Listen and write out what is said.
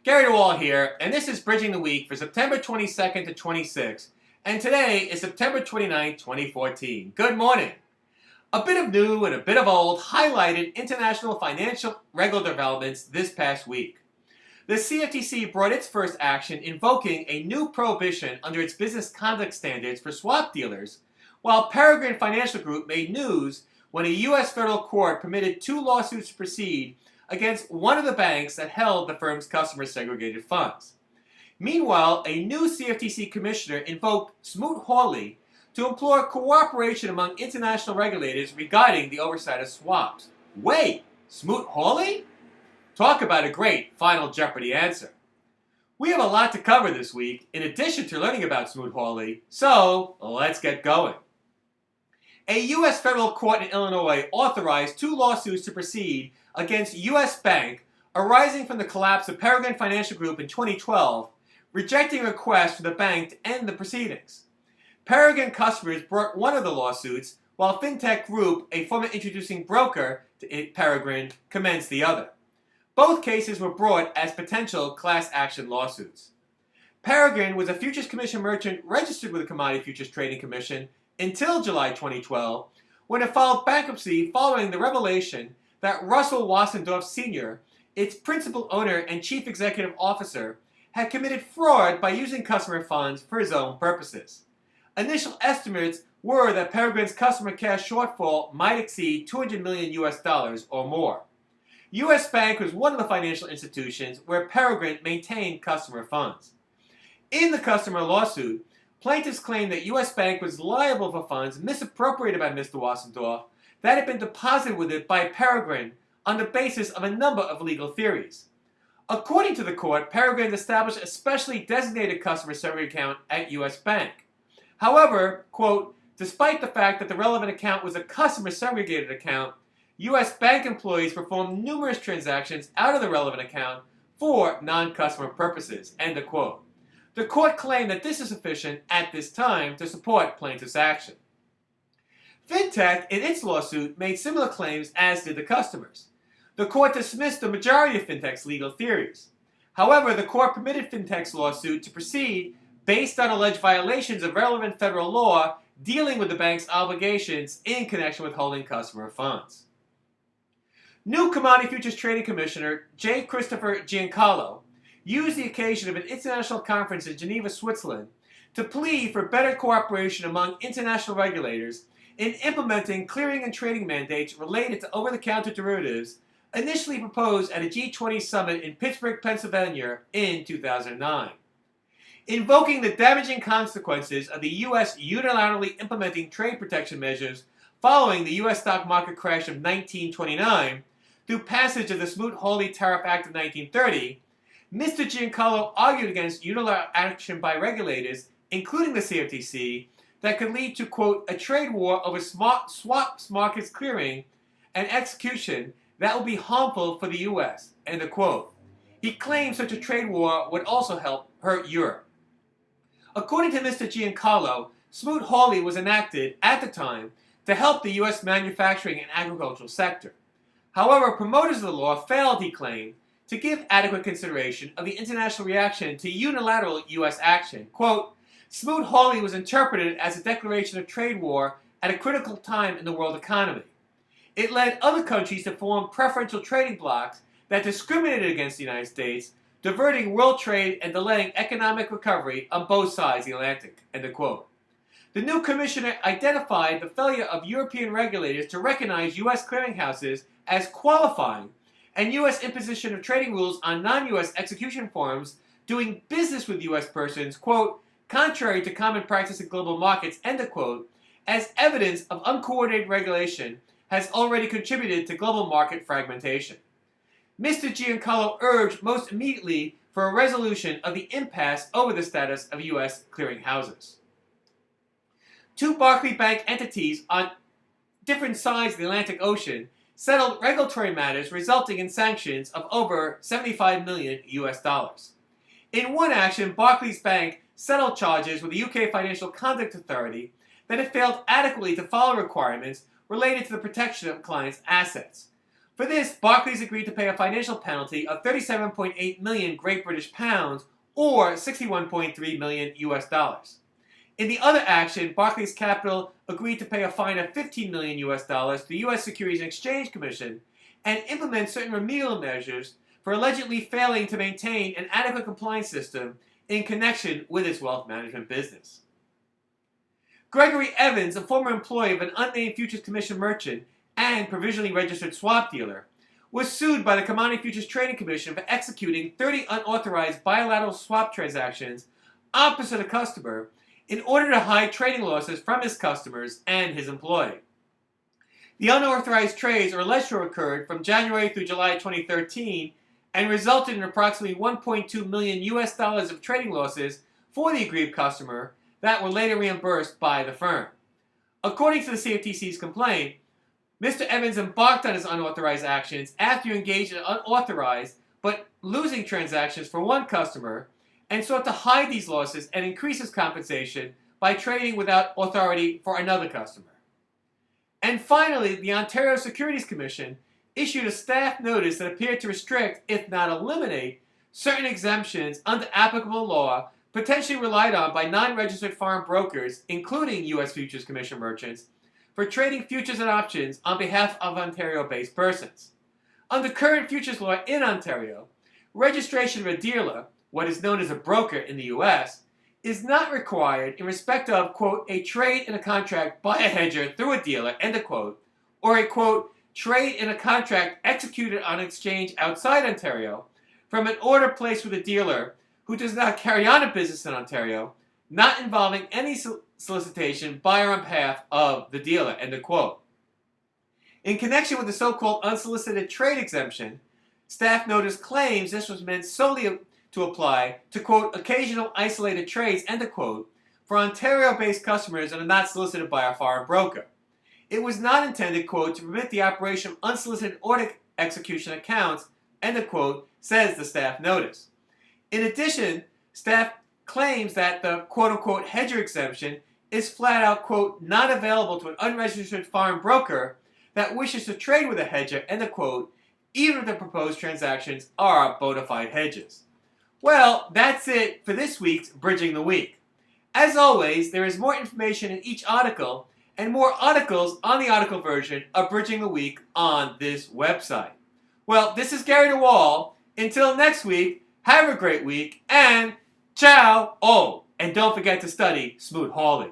Gary DeWaal here, and this is Bridging the Week for September 22nd to 26th, and today is September 29th, 2014. Good morning. A bit of new and a bit of old highlighted international financial regulatory developments this past week. The CFTC brought its first action invoking a new prohibition under its business conduct standards for swap dealers, while Peregrine Financial Group made news when a U.S. federal court permitted two lawsuits to proceed against one of the banks that held the firm's customer segregated funds. Meanwhile, a new CFTC commissioner invoked Smoot-Hawley to implore cooperation among international regulators regarding the oversight of swaps. Wait, Smoot-Hawley? Talk about a great Final Jeopardy answer. We have a lot to cover this week, in addition to learning about Smoot-Hawley, so let's get going. A U.S. federal court in Illinois authorized two lawsuits to proceed against U.S. Bank arising from the collapse of Peregrine Financial Group in 2012, rejecting a request for the bank to end the proceedings. Peregrine customers brought one of the lawsuits, while FinTech Group, a former introducing broker to Peregrine, commenced the other. Both cases were brought as potential class action lawsuits. Peregrine was a Futures Commission merchant registered with the Commodity Futures Trading Commission until July 2012, when it filed bankruptcy following the revelation that Russell Wassendorf Sr., its principal owner and chief executive officer, had committed fraud by using customer funds for his own purposes. Initial estimates were that Peregrine's customer cash shortfall might exceed $200 million or more. U.S. Bank was one of the financial institutions where Peregrine maintained customer funds. In the customer lawsuit, plaintiffs claimed that U.S. Bank was liable for funds misappropriated by Mr. Wassendorf that had been deposited with it by Peregrine on the basis of a number of legal theories. According to the court, Peregrine established a specially designated customer segregated account at U.S. Bank. However, quote, despite the fact that the relevant account was a customer segregated account, U.S. Bank employees performed numerous transactions out of the relevant account for non-customer purposes, end of quote. The court claimed that this is sufficient at this time to support plaintiff's action. FinTech, in its lawsuit, made similar claims as did the customers. The court dismissed the majority of FinTech's legal theories. However, the court permitted FinTech's lawsuit to proceed based on alleged violations of relevant federal law dealing with the bank's obligations in connection with holding customer funds. New Commodity Futures Trading Commissioner J. Christopher Giancarlo used the occasion of an international conference in Geneva, Switzerland, to plead for better cooperation among international regulators in implementing clearing and trading mandates related to over-the-counter derivatives initially proposed at a G20 summit in Pittsburgh, Pennsylvania in 2009. Invoking the damaging consequences of the U.S. unilaterally implementing trade protection measures following the U.S. stock market crash of 1929 through passage of the Smoot-Hawley Tariff Act of 1930, Mr. Giancarlo argued against unilateral action by regulators, including the CFTC, that could lead to, quote, a trade war over swaps markets clearing and execution that will be harmful for the U.S., end of quote. He claimed such a trade war would also hurt Europe. According to Mr. Giancarlo, Smoot-Hawley was enacted at the time to help the U.S. manufacturing and agricultural sector. However, promoters of the law failed, he claimed, to give adequate consideration of the international reaction to unilateral U.S. action. Quote, Smoot-Hawley was interpreted as a declaration of trade war at a critical time in the world economy. It led other countries to form preferential trading blocs that discriminated against the United States, diverting world trade and delaying economic recovery on both sides of the Atlantic, end of quote. The new commissioner identified the failure of European regulators to recognize U.S. clearinghouses as qualifying and U.S. imposition of trading rules on non-U.S. execution firms doing business with U.S. persons, quote, contrary to common practice in global markets, end of quote, as evidence of uncoordinated regulation has already contributed to global market fragmentation. Mr. Giancarlo urged most immediately for a resolution of the impasse over the status of U.S. clearinghouses. Two Barclays Bank entities on different sides of the Atlantic Ocean settled regulatory matters resulting in sanctions of over $75 million US. In one action, Barclays Bank settled charges with the UK Financial Conduct Authority that it failed adequately to follow requirements related to the protection of clients' assets. For this, Barclays agreed to pay a financial penalty of 37.8 million Great British pounds or 61.3 million US dollars. In the other action, Barclays Capital agreed to pay a fine of 15 million US dollars to the US Securities and Exchange Commission and implement certain remedial measures for allegedly failing to maintain an adequate compliance system in connection with its wealth management business. Gregory Evans, a former employee of an unnamed futures commission merchant and provisionally registered swap dealer, was sued by the Commodity Futures Trading Commission for executing 30 unauthorized bilateral swap transactions opposite a customer in order to hide trading losses from his customers and his employee. The unauthorized trades are alleged to have occurred from January through July 2013 and resulted in approximately 1.2 million US dollars of trading losses for the aggrieved customer that were later reimbursed by the firm. According to the CFTC's complaint, Mr. Evans embarked on his unauthorized actions after he engaged in unauthorized but losing transactions for one customer and sought to hide these losses and increase his compensation by trading without authority for another customer. And finally, the Ontario Securities Commission issued a staff notice that appeared to restrict, if not eliminate, certain exemptions under applicable law potentially relied on by non-registered foreign brokers, including U.S. Futures Commission merchants, for trading futures and options on behalf of Ontario-based persons. Under current futures law in Ontario, registration of a dealer, what is known as a broker in the U.S., is not required in respect of, quote, a trade in a contract by a hedger through a dealer, end of quote, or a, quote, trade in a contract executed on exchange outside Ontario from an order placed with a dealer who does not carry on a business in Ontario, not involving any solicitation by or on behalf of the dealer, end of quote. In connection with the so-called unsolicited trade exemption, staff notice claims this was meant solely to apply to, quote, occasional isolated trades, end of quote, for Ontario-based customers that are not solicited by a foreign broker. It was not intended, quote, to permit the operation of unsolicited order execution accounts, end of quote, says the staff notice. In addition, staff claims that the, quote-unquote, hedger exemption is flat out, quote, not available to an unregistered foreign broker that wishes to trade with a hedger, end of quote, even if the proposed transactions are bona fide hedges. Well, that's it for this week's Bridging the Week. As always, there is more information in each article and more articles on the article version of Bridging the Week on this website. Well, this is Gary DeWaal. Until next week, have a great week and ciao! Oh, and don't forget to study Smoot-Hawley.